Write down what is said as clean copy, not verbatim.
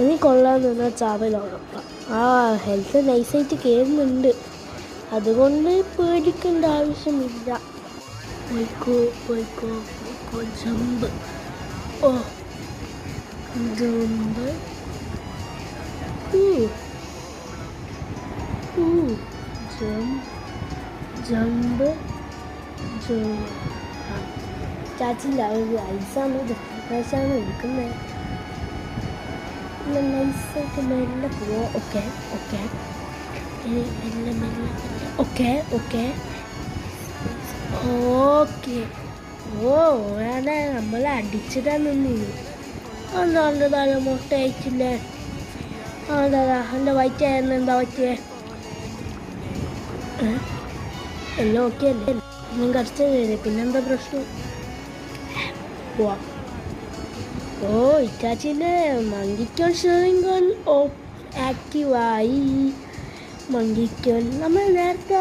ഇനി കൊള്ളാൻ നിന്നാൽ ചാവലുറപ്പാണ്. ഹെൽത്ത് നൈസായിട്ട് കയറുന്നുണ്ട്, അതുകൊണ്ട് പേടിക്കേണ്ട ആവശ്യമില്ല. പോയിക്കോ പോയിക്കോ പോയിക്കോ. ജമ്പ്. ഓ ജമ്പ്. ജമ്പ്. ചാച്ചില്ല, ഒരു ഐസാണ് ഐസാണ് എടുക്കുന്നത്. നൈസായിട്ട് മെല്ലെ പോവാം. ഓക്കെ ഓക്കെ മെല്ലെ മെല്ലെ. Okay okay okay. ഓ വേണേ നമ്മൾ അടിച്ചിടാൻ നിന്നിരുന്നു. നല്ലതാണ്, മുട്ട അയച്ചില്ലേ? അതാ എൻ്റെ വയറ്റായിരുന്നു. എന്താ പറ്റിയേ? എല്ലാം ഓക്കെ അല്ലേ? ഞാൻ കടിച്ചതല്ലേ, പിന്നെന്താ പ്രശ്നം? പോവാം. ഓ ഇറ്റാച്ചിൻ്റെ മങ്കിക്കോൺ ഷെയറിംഗ് ഗൺ ആക്റ്റീവായി. മങ്കിക്കോൺ നമ്മൾ നേരത്തെ